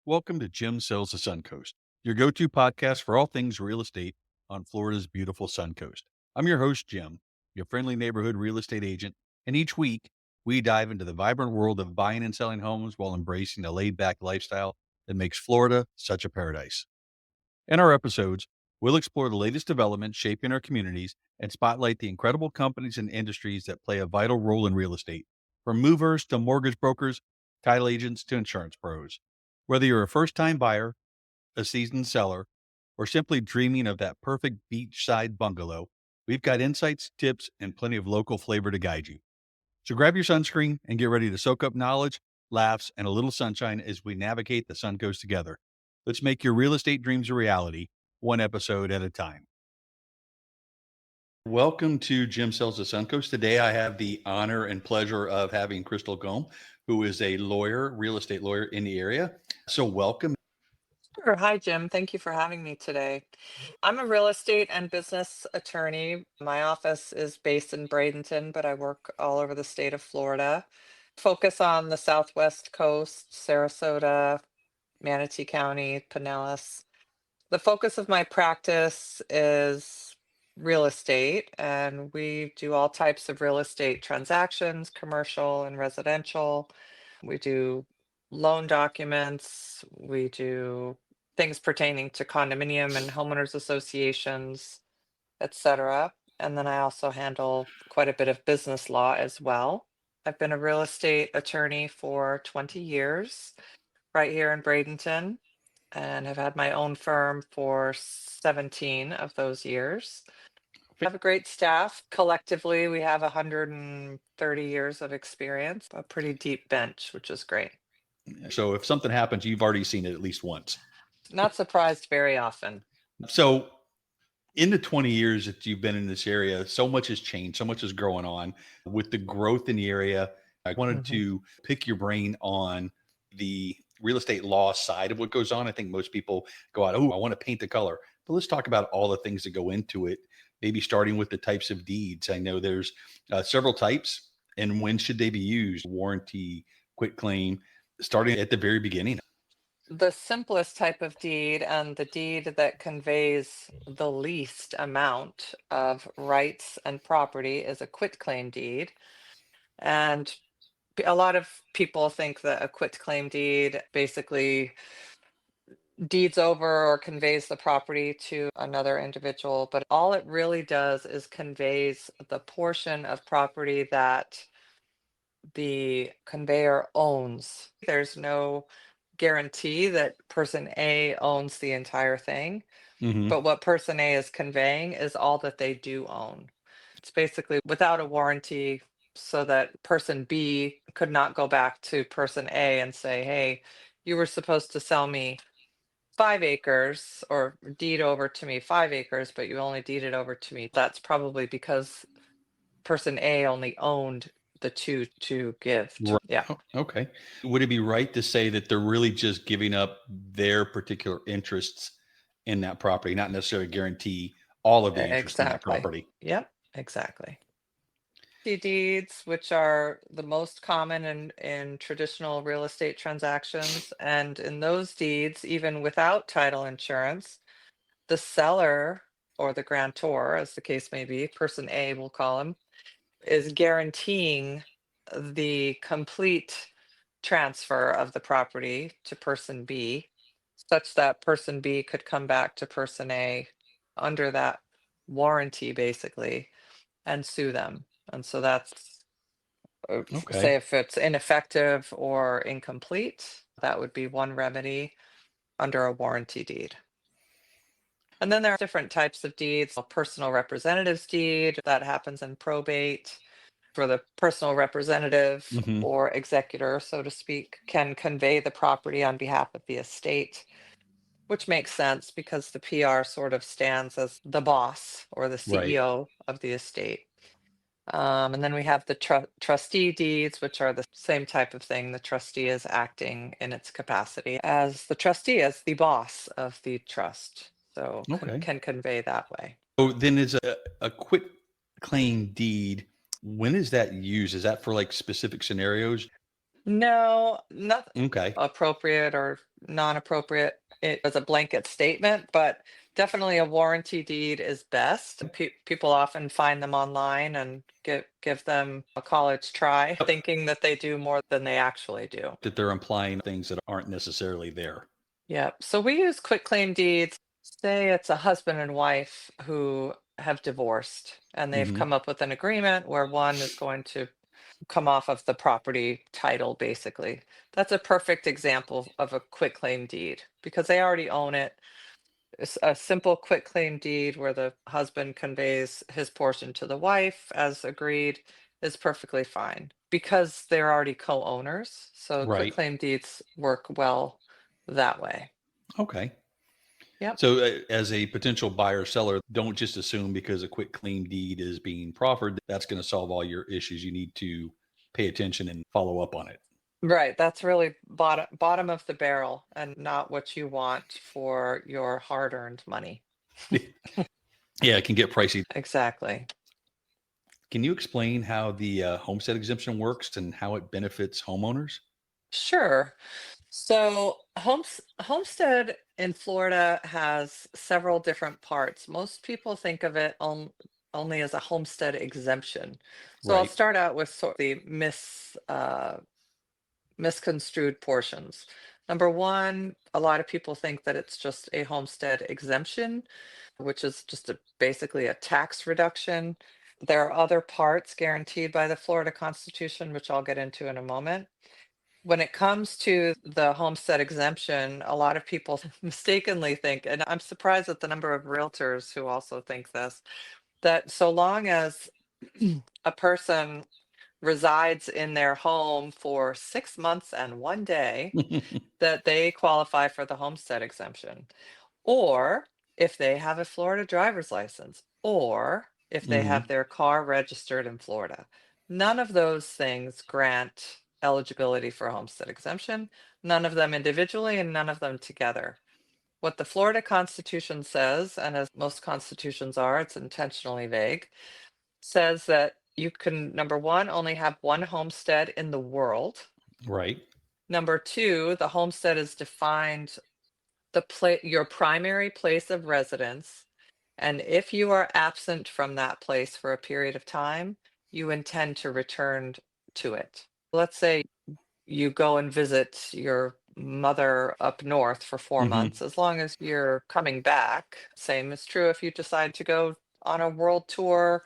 Welcome to Jim Sells the Suncoast, your go-to podcast for all things real estate on Florida's beautiful Suncoast. I'm your host, Jim, your friendly neighborhood real estate agent, and each week we dive into the vibrant world of buying and selling homes while embracing the laid-back lifestyle that makes Florida such a paradise. In our episodes, we'll explore the latest developments shaping our communities and spotlight the incredible companies and industries that play a vital role in real estate, from movers to mortgage brokers, title agents to insurance pros. Whether you're a first-time buyer, a seasoned seller, or simply dreaming of that perfect beachside bungalow, we've got insights, tips, and plenty of local flavor to guide you. So grab your sunscreen and get ready to soak up knowledge, laughs, and a little sunshine as we navigate the Suncoast together. Let's make your real estate dreams a reality, one episode at a time. Welcome to Jim Sells the Suncoast. Today I have the honor and pleasure of having Crystal Golm, who is a lawyer, real estate lawyer in the area. So welcome. Sure. Hi, Jim. Thank you for having me today. I'm a real estate and business attorney. My office is based in Bradenton, but I work all over the state of Florida. Focus on the Southwest coast, Sarasota, Manatee County, Pinellas. The focus of my practice is real estate, and we do all types of real estate transactions, commercial and residential. We do loan documents. We do things pertaining to condominium and homeowners associations, etc. And then I also handle quite a bit of business law as well. I've been a real estate attorney for 20 years right here in Bradenton and have had my own firm for 17 of those years. We have a great staff. Collectively, we have 130 years of experience, a pretty deep bench, which is great. So if something happens, you've already seen it at least once. Not surprised very often. So in the 20 years that you've been in this area, so much has changed, so much is growing on with the growth in the area. I wanted Mhm. to pick your brain on the real estate law side of what goes on. I think most people go out, oh, I want to paint the color. But let's talk about all the things that go into it, maybe starting with the types of deeds. I know there's several types, and when should they be used? Warranty, quitclaim, starting at the very beginning. The simplest type of deed and the deed that conveys the least amount of rights and property is a quitclaim deed. And a lot of people think that a quitclaim deed basically deeds over or conveys the property to another individual, but all it really does is conveys the portion of property that the conveyor owns. There's no guarantee that person A owns the entire thing, Hmm. but what person A is conveying is all that they do own. It's basically without a warranty so that person B could not go back to person A and say, hey, you were supposed to sell me 5 acres or deed over to me 5 acres, but you only deeded over to me. That's probably because person A only owned the two to give to. Right. Yeah, Okay. Would it be right to say that they're really just giving up their particular interests in that property, not necessarily guarantee all of the interest in that exactly. property? Yep, exactly. Deeds, which are the most common in traditional real estate transactions. And in those deeds, even without title insurance, the seller or the grantor, as the case may be, person A, we'll call him, is guaranteeing the complete transfer of the property to person B, such that person B could come back to person A under that warranty, basically, and sue them. And so that's, say, Okay. if it's ineffective or incomplete, that would be one remedy under a warranty deed. And then there are different types of deeds. A personal representative's deed that happens in probate, for the personal representative Hmm. or executor, so to speak, can convey the property on behalf of the estate, which makes sense because the PR sort of stands as the boss or the Right. CEO of the estate. And then we have the trustee deeds, which are the same type of thing. The trustee is acting in its capacity as the trustee, as the boss of the trust. So Okay. can convey that way. So then is a quit claim deed, when is that used? Is that for like specific scenarios? No, nothing Okay. appropriate or non-appropriate. It was a blanket statement, but definitely a warranty deed is best. People often find them online and give them a college try, Yep. thinking that they do more than they actually do. That they're implying things that aren't necessarily there. Yeah. So we use quitclaim deeds. Say it's a husband and wife who have divorced and they've Hmm. come up with an agreement where one is going to come off of the property title, basically. That's a perfect example of a quitclaim deed because they already own it. It's a simple quitclaim deed where the husband conveys his portion to the wife as agreed is perfectly fine because they're already co-owners. So Right. quitclaim deeds work well that way. Okay. Yep. So, as a potential buyer or seller, don't just assume because a quick claim deed is being proffered, that's going to solve all your issues. You need to pay attention and follow up on Right. That's really bottom of the barrel and not what you want for your hard-earned money. it. Yeah, it can get pricey. Exactly. Can you explain how the homestead exemption works and how it benefits homeowners? Sure. So, Homestead in Florida has several different parts. Most people think of it only as a homestead exemption. So, I'll Right. start out with sort of the misconstrued portions. Number one, a lot of people think that it's just a homestead exemption, which is just basically a tax reduction. There are other parts guaranteed by the Florida Constitution, which I'll get into in a moment. When it comes to the homestead exemption, a lot of people mistakenly think, and I'm surprised at the number of realtors who also think this, that so long as a person resides in their home for 6 months and 1 day, that they qualify for the homestead exemption. Or if they have a Florida driver's license, or if they have Hmm. their car registered in Florida. None of those things grant eligibility for homestead exemption, none of them individually and none of them together. What the Florida Constitution says, and as most constitutions are, it's intentionally vague, says that you can, number one, only have one homestead in the world. Right. Number two, the homestead is defined your primary place of residence, and if you are absent from that place for a period of time, you intend to return to it. Let's say you go and visit your mother up north for four Hmm. months, as long as you're coming back. Same is true if you decide to go on a world tour,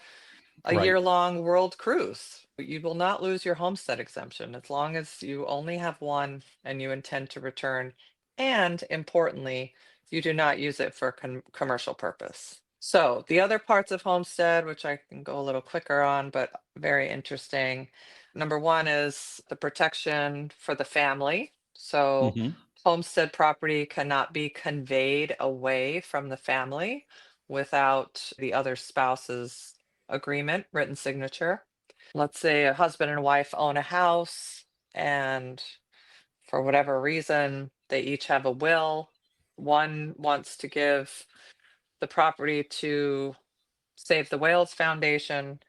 a Right. year-long world cruise. You will not lose your homestead exemption as long as you only have one and you intend to return. And importantly, you do not use it for commercial purpose. So the other parts of homestead, which I can go a little quicker on, but very interesting. Number one is the protection for the family. So Hmm. homestead property cannot be conveyed away from the family without the other spouse's agreement, written signature. Let's say a husband and wife own a house, and for whatever reason, they each have a will. One wants to give the property to Save the Whales Foundation.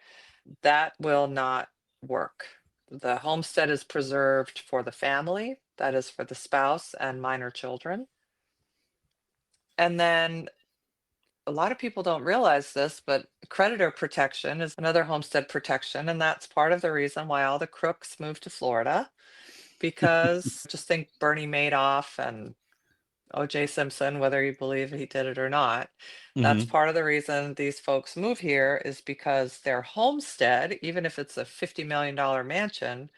That will not work. The homestead is preserved for the family, that is for the spouse and minor children. And then a lot of people don't realize this, but creditor protection is another homestead protection. And that's part of the reason why all the crooks moved to Florida. Because just think Bernie Madoff and OJ Simpson, whether you believe he did it or not. That's Hmm. part of the reason these folks move here is because their homestead, even if it's a $50 million mansion,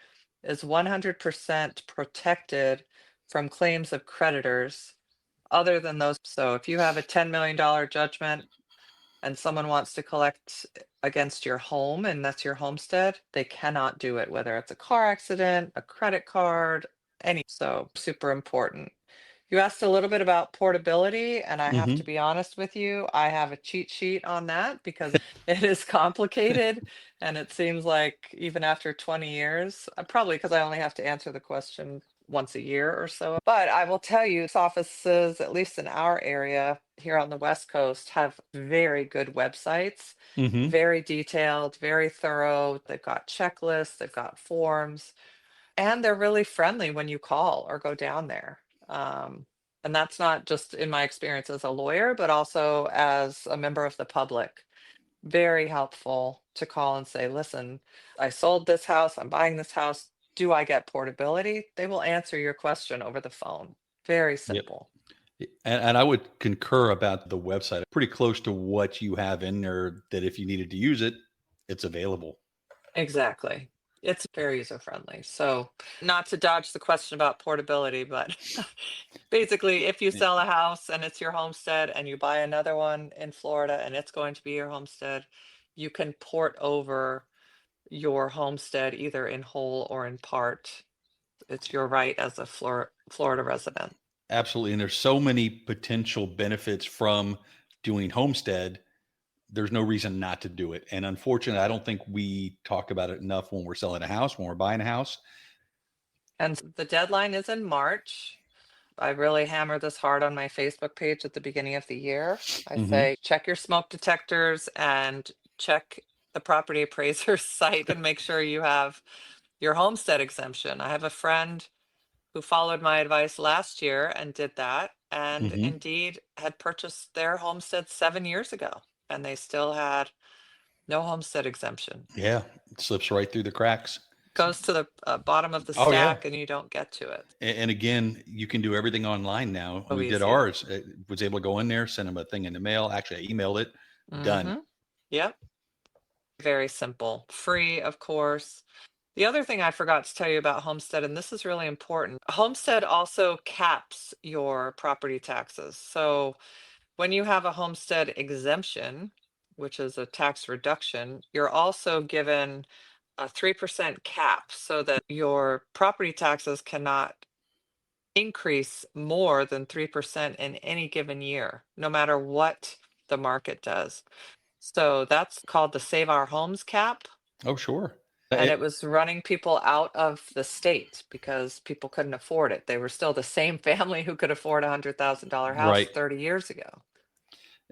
is 100% protected from claims of creditors other than those. So if you have a $10 million judgment and someone wants to collect against your home and that's your homestead, they cannot do it, whether it's a car accident, a credit card, any. So super important. You asked a little bit about portability, and I have to Hmm. be honest with you, I have a cheat sheet on that because it is complicated. And it seems like even after 20 years, probably because I only have to answer the question once a year or so. But I will tell you, offices, at least in our area here on the West Coast, have very good websites, Hmm. very detailed, very thorough. They've got checklists, they've got forms. And they're really friendly when you call or go down there. Um, and that's not just in my experience as a lawyer, but also as a member of the public. Very helpful to call and say, listen, I sold this house, I'm buying this house. Do I get portability? They will answer your question over the phone. Very Yep. simple. And I would concur about the website. Pretty close to what you have in there that if you needed to use it, it's available. Exactly. It's very user friendly. So, not to dodge the question about portability, but basically, if you Eh, sell a house and it's your homestead and you buy another one in Florida and it's going to be your homestead, you can port over your homestead either in whole or in part. It's your right as a Florida resident. Absolutely. And there's so many potential benefits from doing homestead. There's no reason not to do it. And unfortunately, I don't think we talk about it enough when we're selling a house, when we're buying a house. And the deadline is in March. I really hammer this hard on my Facebook page at the beginning of the year. I Hmm. say, check your smoke detectors and check the property appraiser's site and make sure you have your homestead exemption. I have a friend who followed my advice last year and did that, and Hmm. indeed had purchased their homestead 7 years ago, and they still had no homestead exemption. Yeah, it slips right through the cracks. Goes to the bottom of the Oh, yeah. stack, and you don't get to it. And again, you can do everything online now. So We did easy. ours. Was able to go in there, send them a thing in the mail. Actually, I emailed it. Done. Mm-hmm. Yep. Very simple. Free, of course. The other thing I forgot to tell you about Homestead, and this is really important, Homestead also caps your property taxes. So when you have a homestead exemption, which is a tax reduction, you're also given a 3% cap so that your property taxes cannot increase more than 3% in any given year, no matter what the market does. So that's called the Save Our Homes cap. Oh, sure. And it was running people out of the state because people couldn't afford it. They were still the same family who could afford a $100,000 house Right. 30 years ago.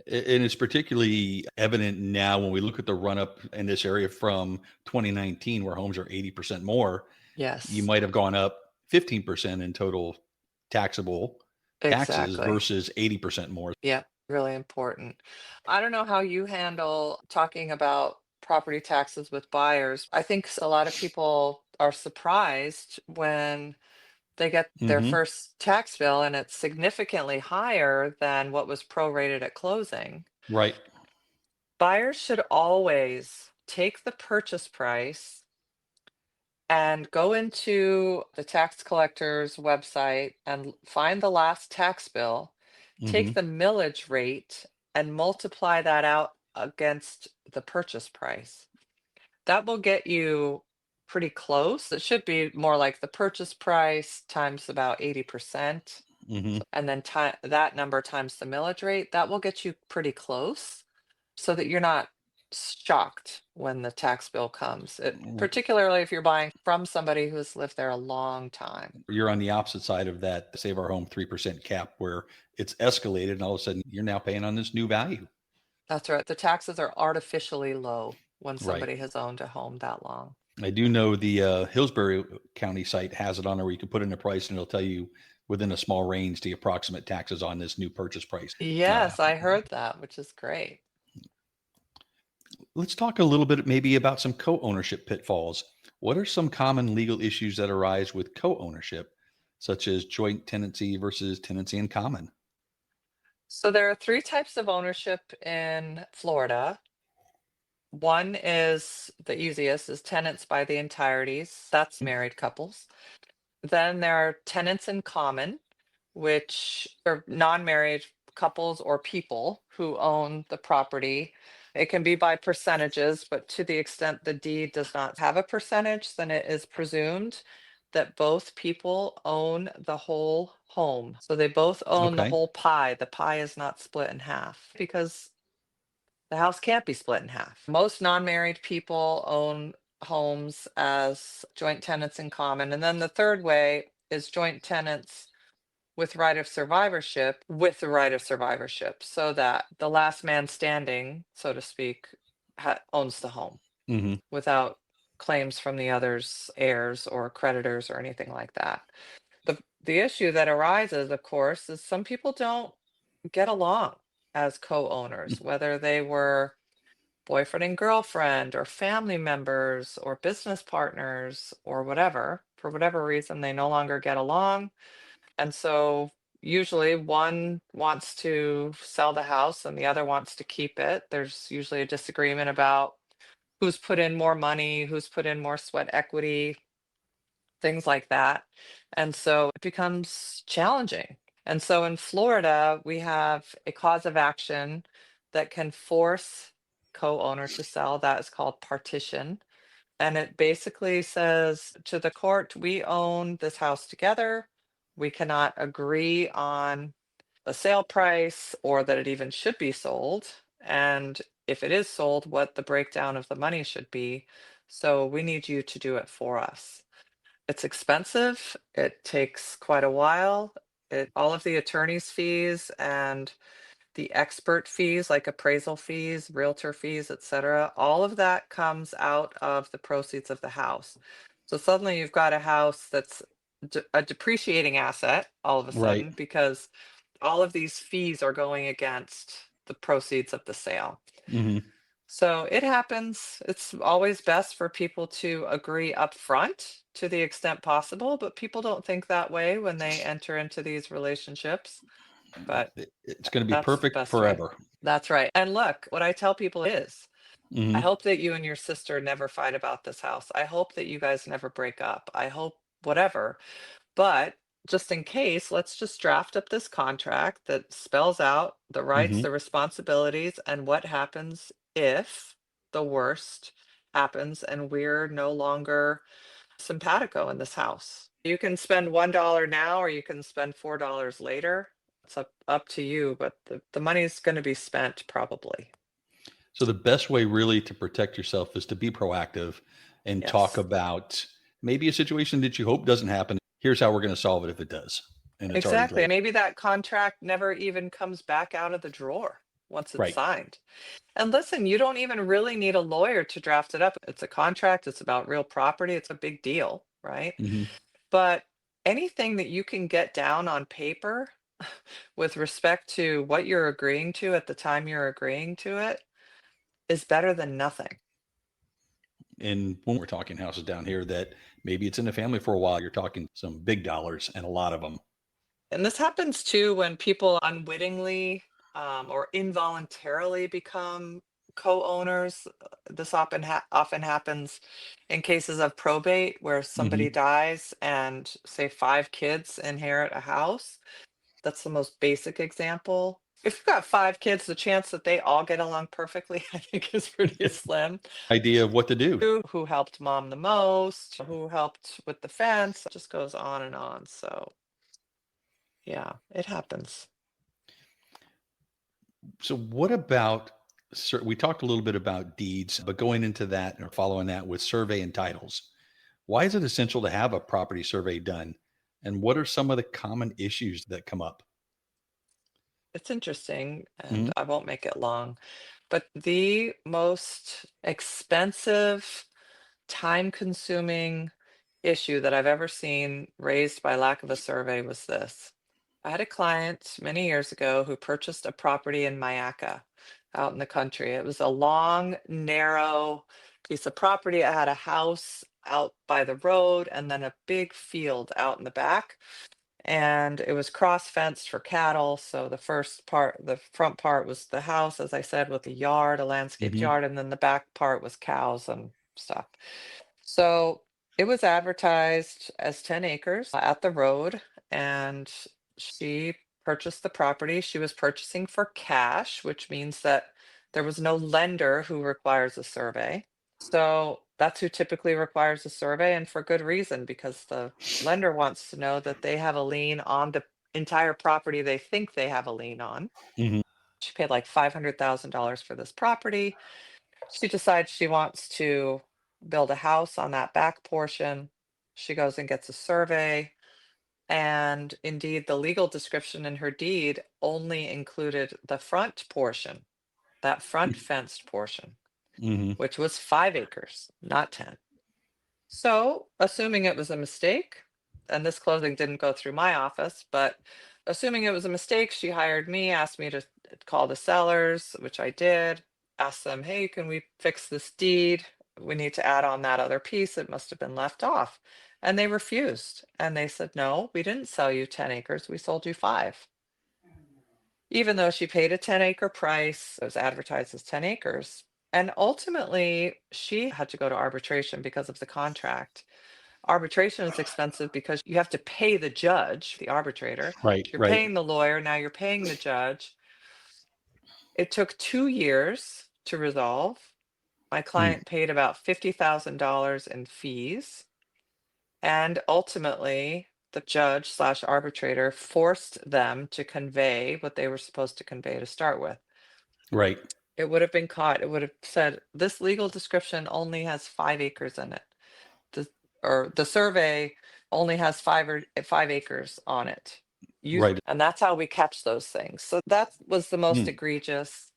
And it's particularly evident now when we look at the run up in this area from 2019, where homes are 80% more. You Yes, might have gone up 15% in total taxable taxes exactly. versus 80% more. Yeah, really important. I don't know how you handle talking about property taxes with buyers. I think a lot of people are surprised when they get their Hmm. first tax bill and it's significantly higher than what was prorated at closing. Right. Buyers should always take the purchase price and go into the tax collector's website and find the last tax bill, take Hmm. the millage rate and multiply that out against the purchase price. That will get you pretty close. It should be more like the purchase price times about 80%, Hmm. and then that number times the millage rate. That will get you pretty close so that you're not shocked when the tax bill comes. Particularly if you're buying from somebody who has lived there a long time. You're on the opposite side of that Save Our Home 3% cap where it's escalated and all of a sudden you're now paying on this new value. That's right. The taxes are artificially low when Right. somebody has owned a home that long. I do know the Hillsbury County site has it on there where you can put in a price and it'll tell you within a small range the approximate taxes on this new purchase price. Uh, Yes, I heard that, which is great. let's talk a little bit maybe about some co-ownership pitfalls. What are some common legal issues that arise with co-ownership, such as joint tenancy versus tenancy in common? So there are three types of ownership in Florida. One is the easiest is tenants by the entireties. That's married couples. Then there are tenants in common, which are non-married couples or people who own the property. It can be by percentages, but to the extent the deed does not have a percentage, then it is presumed that both people own the whole home. So they both own the Okay. whole pie. The pie is not split in half because the house can't be split in half. Most non-married people own homes as joint tenants in common. And then the third way is joint tenants with right of survivorship with the right of survivorship so that the last man standing, so to speak, owns the home Hmm. without claims from the other's heirs or creditors or anything like that. The issue that arises, of course, is some people don't get along as co-owners, whether they were boyfriend and girlfriend or family members or business partners or whatever. For whatever reason, they no longer get along. And so usually one wants to sell the house and the other wants to keep it. There's usually a disagreement about who's put in more money, who's put in more sweat equity, things like that. And so it becomes challenging. And so in Florida, we have a cause of action that can force co-owner to sell. That is called partition. And it basically says to the court, we own this house together. We cannot agree on a sale price or that it even should be sold. And if it is sold, what the breakdown of the money should be. So we need you to do it for us. It's expensive. It takes quite a while. All of the attorney's fees and the expert fees, like appraisal fees, realtor fees, etc., all of that comes out of the proceeds of the house. So suddenly you've got a house that's a depreciating asset all of a Right. sudden because all of these fees are going against the proceeds of the sale. Hmm. So it happens. It's always best for people to agree up front to the extent possible, but people don't think that way when they enter into these relationships. But It's going to be that's the perfect best way. forever. That's right. And look, what I tell people is, I Hmm. hope that you and your sister never fight about this house. I hope that you guys never break up. I hope whatever. But just in case, let's just draft up this contract that spells out the rights, Hmm. the responsibilities, and what happens if the worst happens and we're no longer simpatico in this house. You can spend $1 now or you can spend $4 later. It's up to you, but the money's going to be spent probably. So the best way really to protect yourself is to be proactive and talk Yes. about maybe a situation that you hope doesn't happen. Here's how we're going to solve it if it does. And it's already Exactly. great. Maybe that contract never even comes back out of the drawer once it's Right. signed. And listen, you don't even really need a lawyer to draft it up. It's a contract, it's about real property, it's a big deal, right? Hmm. But anything that you can get down on paper with respect to what you're agreeing to at the time you're agreeing to it is better than nothing. And when we're talking houses down here that maybe it's in the family for a while, you're talking some big dollars and a lot of them. And this happens too when people unwittingly or involuntarily become co-owners. This often happens in cases of probate where somebody Hmm. dies and say five kids inherit a house. That's the most basic example. If you've got five kids, the chance that they all get along perfectly, I think, is pretty slim. Idea of what to do. Who helped mom the most, who helped with the fence, just goes on and on. So, yeah, it happens. So what about, we talked a little bit about deeds, but going into that or following that with survey and titles, why is it essential to have a property survey done? And what are some of the common issues that come up? It's interesting, and Mhm. I won't make it long, but the most expensive, time-consuming issue that I've ever seen raised by lack of a survey was this. I had a client many years ago who purchased a property in Mayaca out in the country. It was a long, narrow piece of property. It had a house out by the road and then a big field out in the back. And it was cross fenced for cattle. So the front part was the house, as I said, with a yard, a landscaped Mhm. yard, and then the back part was cows and stuff. So it was advertised as 10 acres at the road, and she purchased the property. She was purchasing for cash, which means that there was no lender who requires a survey. So that's who typically requires a survey, and for good reason, because the lender wants to know that they have a lien on the entire property they think they have a lien on. Mhm. She paid like $500,000 for this property. She decides she wants to build a house on that back portion. She goes and gets a survey. And indeed, the legal description in her deed only included the front portion, that front fenced portion, Mhm. which was 5 acres, not 10. So, assuming it was a mistake, and this closing didn't go through my office, but assuming it was a mistake, she hired me, asked me to call the sellers, which I did, asked them, hey, can we fix this deed? We need to add on that other piece. It must have been left off. And they refused. And they said, no, we didn't sell you 10 acres. We sold you 5. Even though she paid a 10-acre price, it was advertised as 10 acres. And ultimately, she had to go to arbitration because of the contract. Arbitration is expensive because you have to pay the judge, the arbitrator. Right, You're right. paying the lawyer, now you're paying the judge. It took 2 years to resolve. My Mm, client paid about $50,000 in fees, and ultimately, the judge slash arbitrator forced them to convey what they were supposed to convey to start with. right. It would have been caught. It would have said, this legal description only has 5 acres in it. The or the survey only has 5 acres on it. Right. And that's how we catch those things. So that was the most Mm, egregious.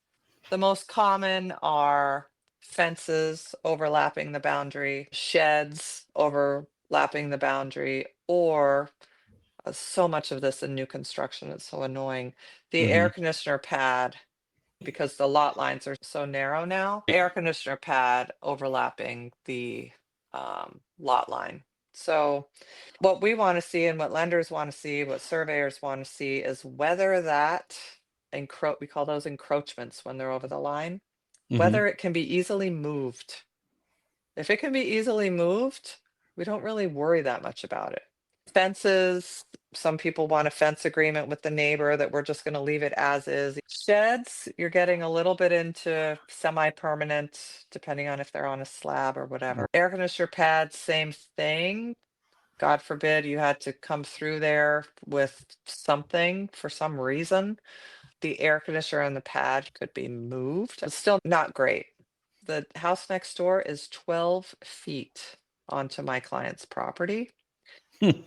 The most common are fences overlapping the boundary, sheds overlapping the boundary, or so much of this in new construction, it's so annoying. The mhm. air conditioner pad, because the lot lines are so narrow now, air conditioner pad overlapping the lot line. So, what we want to see and what lenders want to see, what surveyors want to see is whether that we call those encroachments when they're over the line, Mhm. whether it can be easily moved. If it can be easily moved, we don't really worry that much about it. Fences, some people want a fence agreement with the neighbor that we're just going to leave it as is. Sheds, you're getting a little bit into semi-permanent, depending on if they're on a slab or whatever. Air conditioner pads, same thing. God forbid you had to come through there with something for some reason. The air conditioner and the pad could be moved. It's still not great. The house next door is 12 feet onto my client's property. Hmm.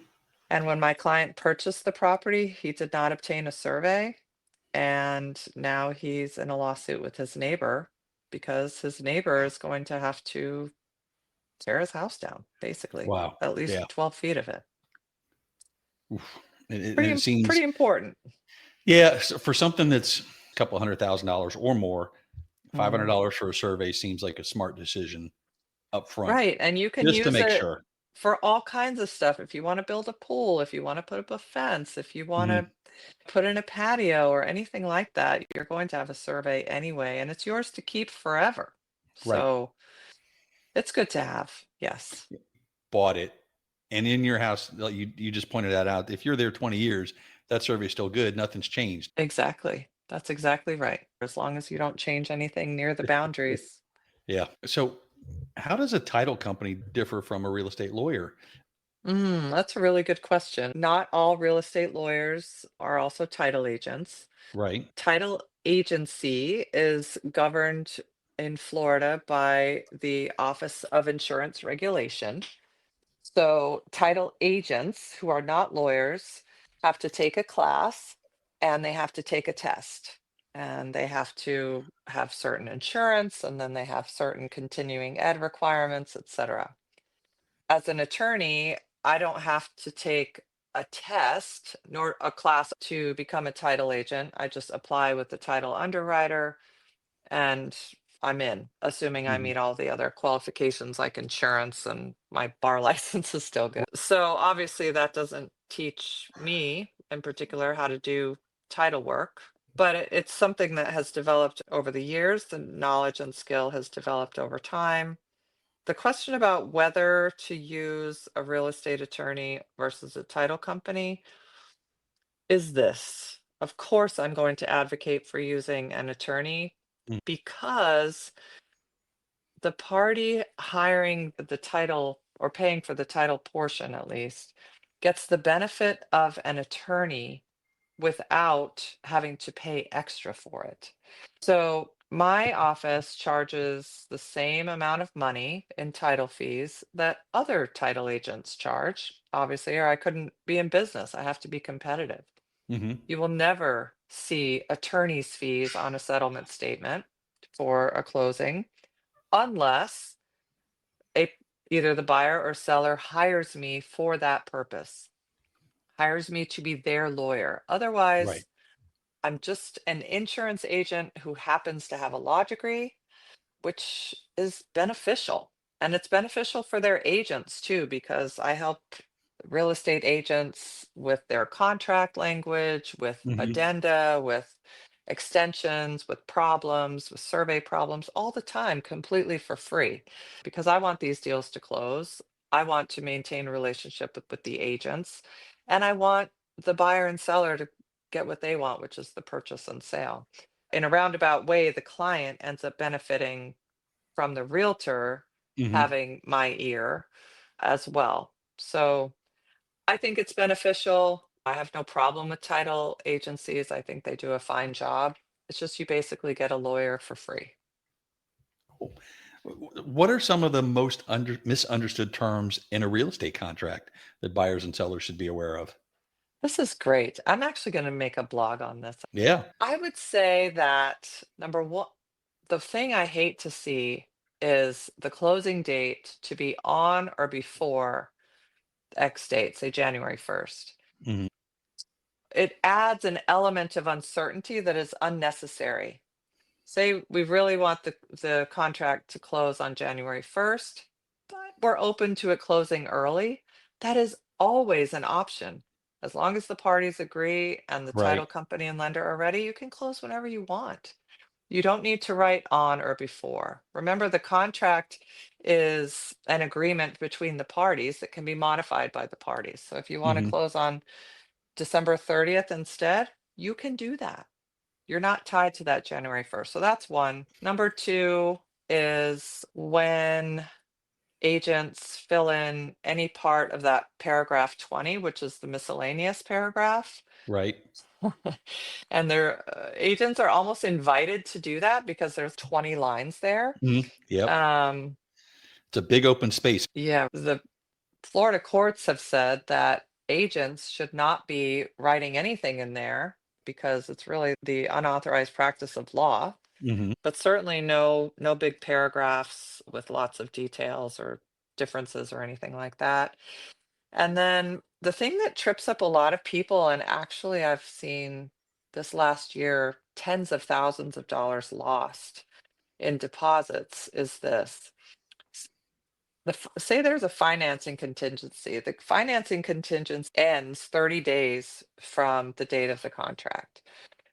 And when my client purchased the property, he did not obtain a survey. And now he's in a lawsuit with his neighbor because his neighbor is going to have to tear his house down, basically, Wow. at least Yeah. 12 feet of it. Oof. And it Pretty seems, important. yeah, for something that's a couple $100,000 or more, Mhm. $500 for a survey seems like a smart decision up front, Right, and you can just to use make it sure. for all kinds of stuff. If you wanna build a pool, if you wanna put up a fence, if you Mhm. wanna put in a patio or anything like that, you're going to have a survey anyway, and it's yours to keep forever. Right. So, it's good to have, yes. Bought it. And in your house, like you just pointed that out. If you're there 20 years, that survey is still good. Nothing's changed. Exactly. That's exactly right. As long as you don't change anything near the boundaries. Yeah. So, how does a title company differ from a real estate lawyer? That's a really good question. Not all real estate lawyers are also title agents. Right. Title agency is governed in Florida by the Office of Insurance Regulation. So, title agents who are not lawyers have to take a class and they have to take a test. And they have to have certain insurance and then they have certain continuing ed requirements, etc. As an attorney, I don't have to take a test nor a class to become a title agent. I just apply with the title underwriter and I'm in, assuming I Mhm. meet all the other qualifications like insurance and my bar license is still good. So obviously that doesn't teach me in particular how to do title work, but it's something that has developed over the years. The knowledge and skill has developed over time. The question about whether to use a real estate attorney versus a title company is this. Of course, I'm going to advocate for using an attorney Mm, because the party hiring the title or paying for the title portion at least gets the benefit of an attorney without having to pay extra for it. So my office charges the same amount of money in title fees that other title agents charge, obviously, or I couldn't be in business. I have to be competitive. mhm. You will never see attorney's fees on a settlement statement for a closing unless a Either the buyer or seller hires me for that purpose, hires me to be their lawyer. Right. Otherwise, I'm just an insurance agent who happens to have a law degree, which is beneficial. And it's beneficial for their agents too, because I help real estate agents with their contract language, with Hmm. addenda, with extensions, with problems, with survey problems all the time, completely for free. Because I want these deals to close. I want to maintain a relationship with the agents, and I want the buyer and seller to get what they want, which is the purchase and sale. In a roundabout way, the client ends up benefiting from the realtor Hmm. having my ear as well. So I think it's beneficial. I have no problem with title agencies. I think they do a fine job. It's just you basically get a lawyer for free. What are some of the most misunderstood terms in a real estate contract that buyers and sellers should be aware of? This is great. I'm actually going to make a blog on this. Yeah. I would say that number one, the thing I hate to see is the closing date to be on or before X date, say January 1st. Hmm. It adds an element of uncertainty that is unnecessary. Say we really want the contract to close on January 1st, but we're open to it closing early. That is always an option. As long as the parties agree and the title Right. company and lender are ready, you can close whenever you want. You don't need to write on or before. Remember, the contract is an agreement between the parties that can be modified by the parties. So if you want to Hmm. close on December 30th instead, you can do that. You're not tied to that January 1st. So that's one. Number two is when agents fill in any part of that paragraph 20, which is the miscellaneous paragraph. Right. And their agents are almost invited to do that because there's 20 lines there. Yep. Um, It's a big open space. yeah, the Florida courts have said that agents should not be writing anything in there because it's really the unauthorized practice of law. Hmm. But certainly no big paragraphs with lots of details or differences or anything like that. And then the thing that trips up a lot of people, and actually I've seen this last year tens of thousands of dollars lost in deposits, is this. Say there's a financing contingency. The financing contingency ends 30 days from the date of the contract.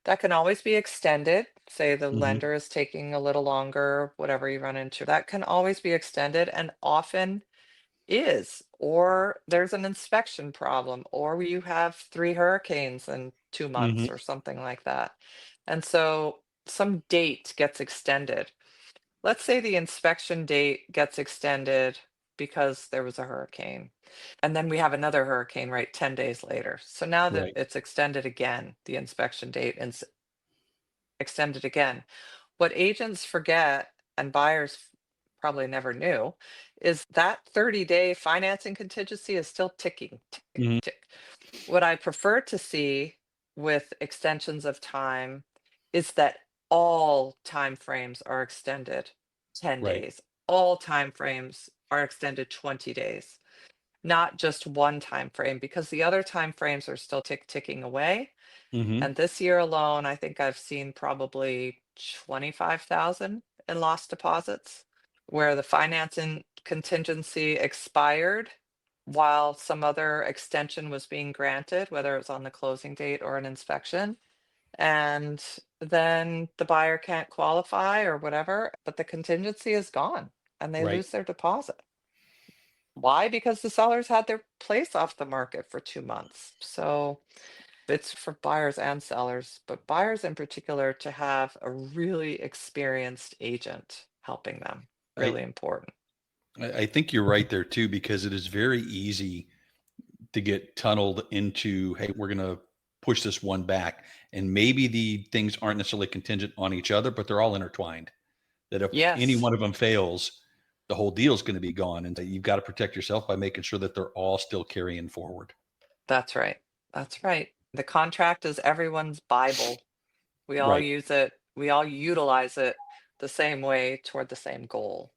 That can always be extended. Say the Hmm. lender is taking a little longer, whatever you run into, that can always be extended and often is. Or there's an inspection problem, or you have 3 hurricanes in 2 months Hmm. or something like that. And so some date gets extended. Let's say the inspection date gets extended because there was a hurricane. And then we have another hurricane right 10 days later. So now that Right. it's extended again, the inspection date and extended again. What agents forget and buyers probably never knew is that 30-day financing contingency is still ticking, tick, tick, Hmm. tick. What I prefer to see with extensions of time is that all time frames are extended 10 Right. days. All time frames are extended 20 days, not just one time frame, because the other time frames are still ticking away. Hmm. And this year alone, I think I've seen probably 25,000 in lost deposits where the financing contingency expired while some other extension was being granted, whether it was on the closing date or an inspection. And then the buyer can't qualify or whatever, but the contingency is gone and they Right. lose their deposit. Why? Because the sellers had their place off the market for 2 months. So it's for buyers and sellers, but buyers in particular to have a really experienced agent helping them. I Really important. I think you're right there too, because it is very easy to get tunneled into, hey, we're going to push this one back. And maybe the things aren't necessarily contingent on each other, but they're all intertwined. That if any Yes, one of them fails, the whole deal is going to be gone. And you've got to protect yourself by making sure that they're all still carrying forward. that's right. That's right. The contract is everyone's Bible. We all Right. use it, we all utilize it the same way toward the same goal.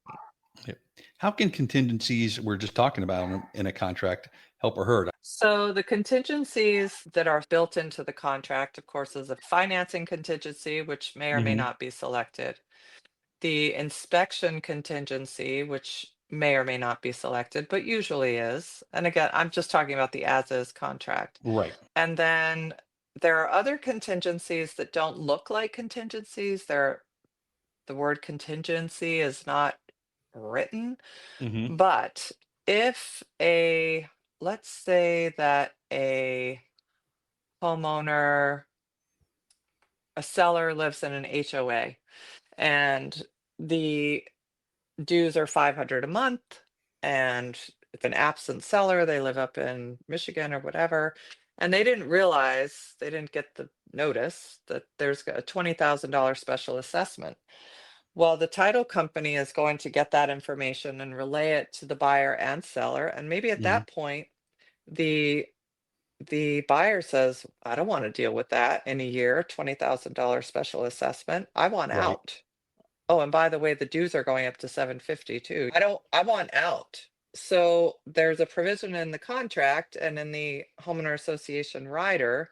Yeah. How can contingencies we're just talking about in a contract help or hurt? So the contingencies that are built into the contract, of course, is a financing contingency, which may or may Hmm. not be selected. The inspection contingency, which may or may not be selected, but usually is. And again, I'm just talking about the as-is contract. Right. And then there are other contingencies that don't look like contingencies. The word contingency is not written, Hmm. but if let's say that homeowner, a seller lives in an HOA and the dues are 500 a month, and it's an absent seller, they live up in Michigan or whatever, and they didn't get the notice that there's a $20,000 special assessment. Well, the title company is going to get that information and relay it to the buyer and seller, and maybe at Hmm. that point, the the buyer says, "I don't want to deal with that in a year, $20,000 special assessment. I want Right. out." Oh, and by the way, the dues are going up to 750 too. I want out. So there's a provision in the contract and in the homeowner association rider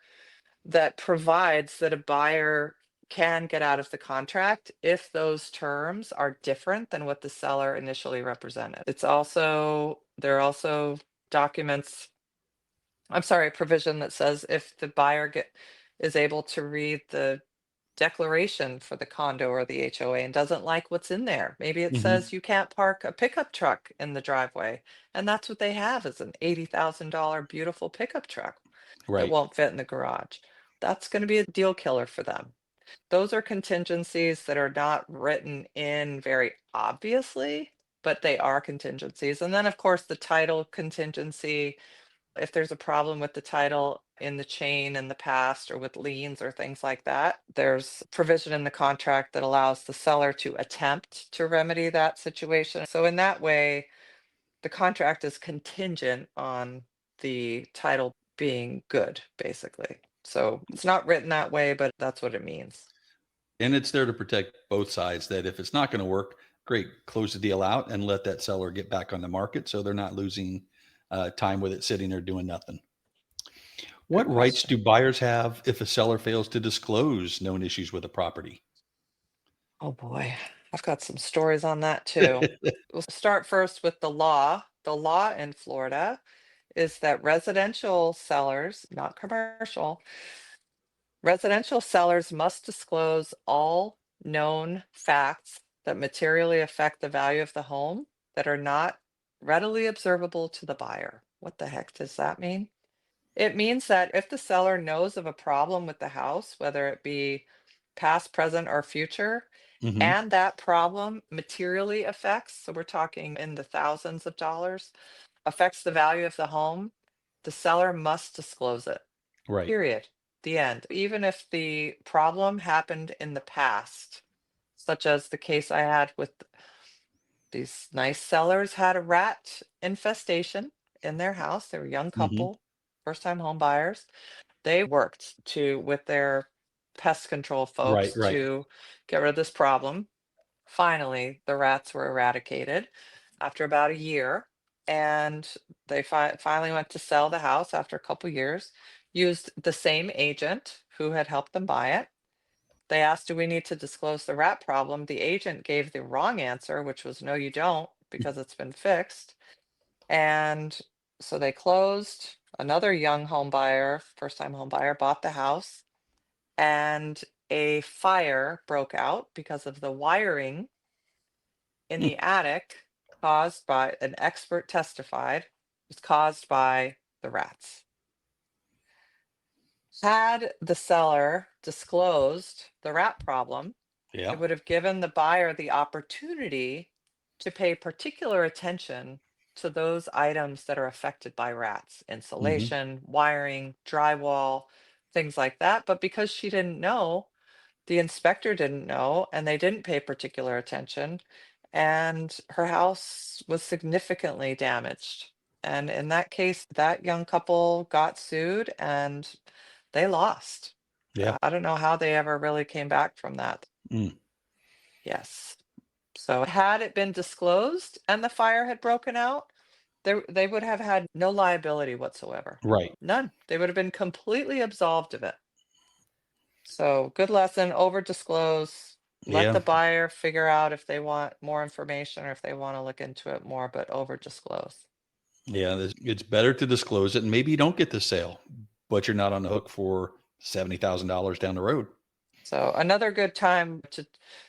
that provides that a buyer can get out of the contract if those terms are different than what the seller initially represented. There are also documents, I'm sorry, a provision that says if the is able to read the declaration for the condo or the HOA and doesn't like what's in there. Maybe it Hmm. says you can't park a pickup truck in the driveway. And that's what they have is an $80,000 beautiful pickup truck that Right. won't fit in the garage. That's going to be a deal killer for them. Those are contingencies that are not written in very obviously, but they are contingencies. And then, of course, the title contingency, if there's a problem with the title in the chain in the past or with liens or things like that, there's provision in the contract that allows the seller to attempt to remedy that situation. So in that way, the contract is contingent on the title being good, basically. So it's not written that way, but that's what it means. And it's there to protect both sides that if it's not going to work, great, close the deal out and let that seller get back on the market so they're not losing time with it sitting there doing nothing. Good What rights question. do buyers have if a seller fails to disclose known issues with a property? Oh boy, I've got some stories on that too. We'll start first with the law. The law in Florida is that residential sellers must disclose all known facts that materially affect the value of the home that are not readily observable to the buyer. What the heck does that mean? It means that if the seller knows of a problem with the house, whether it be past, present, or future, Hmm. and that problem materially affects, so we're talking in the thousands of dollars, affects the value of the home, the seller must disclose it. Right. Period. The end. Even if the problem happened in the past, such as the case I had with these nice sellers had a rat infestation in their house. They were a young Hmm. couple, first time home buyers. They worked to with their pest control Right. folks Right. to get rid of this problem. Finally, the rats were eradicated after about a year, and they finally went to sell the house after a couple years, used the same agent who had helped them buy it. They asked, "Do we need to disclose the rat problem?" The agent gave the wrong answer, which was, "No, you don't, because it's been fixed." And so they closed. Another young home buyer, first time home buyer, bought the house, and a fire broke out because of the wiring in Hmm. the attic, caused by an expert testified, was caused by the rats. Had the seller disclosed the rat problem, it Yeah. would have given the buyer the opportunity to pay particular attention to those items that are affected by rats: Hmm. insulation, wiring, drywall, things like that. But because she didn't know, the inspector didn't know, and they didn't pay particular attention, and her house was significantly damaged. And in that case, that young couple got sued and they lost. Yeah. I don't know how they ever really came back from that. Mm. Yes. So had it been disclosed and the fire had broken out, they would have had no liability whatsoever. Right. None. They would have been completely absolved of it. So good lesson, over disclose. Let Yeah. the buyer figure out if they want more information or if they want to look into it more, but over disclose. Yeah. It's better to disclose it and maybe you don't get the sale, but you're not on the hook for $70,000 down the road. So another good time to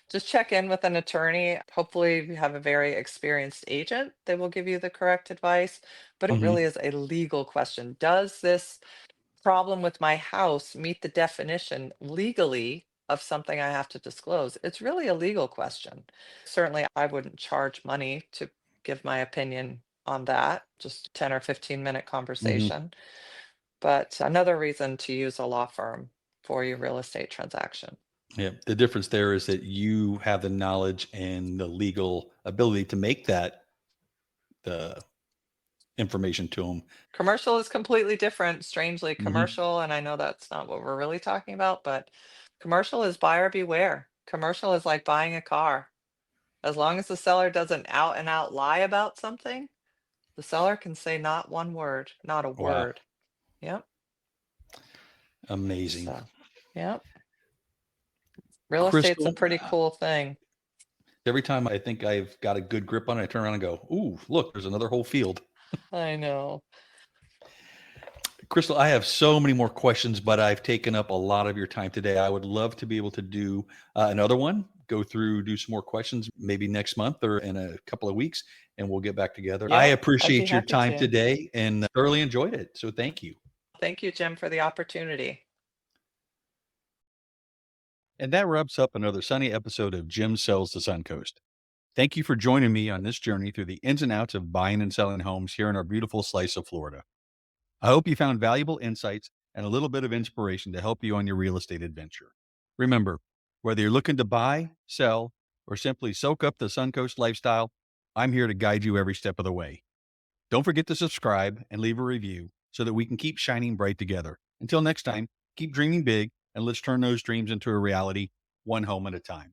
just check in with an attorney. Hopefully you have a very experienced agent. They will give you the correct advice, but it Hmm. really is a legal question. Does this problem with my house meet the definition legally of something I have to disclose? It's really a legal question. Certainly, I wouldn't charge money to give my opinion on that, just 10 or 15-minute Hmm. conversation. But another reason to use a law firm for your real estate transaction. Yeah. The difference there is that you have the knowledge and the legal ability to make that the information to them. Commercial is completely different, strangely Hmm. commercial, and I know that's not what we're really talking about, but commercial is buyer beware. Commercial is like buying a car. As long as the seller doesn't out and out lie about something, the seller can say not one word, not a Wow. word. Yep. Amazing. So, yep. Real estate's a Crystal, pretty cool thing. every time I think I've got a good grip on it, I turn around and go, ooh, look, there's another whole field. I know. Crystal, I have so many more questions, but I've taken up a lot of your time today. I would love to be able to do another one, go through, do some more questions, maybe next month or in a couple of weeks, and we'll get back together. I Yep. I'd be appreciate your happy time to. today and thoroughly enjoyed it. So thank you. Thank you, Jim, for the opportunity. And that wraps up another sunny episode of Jim Sells the Suncoast. Thank you for joining me on this journey through the ins and outs of buying and selling homes here in our beautiful slice of Florida. I hope you found valuable insights and a little bit of inspiration to help you on your real estate adventure. Remember, whether you're looking to buy, sell, or simply soak up the Suncoast lifestyle, I'm here to guide you every step of the way. Don't forget to subscribe and leave a review so that we can keep shining bright together. Until next time, keep dreaming big and let's turn those dreams into a reality, one home at a time.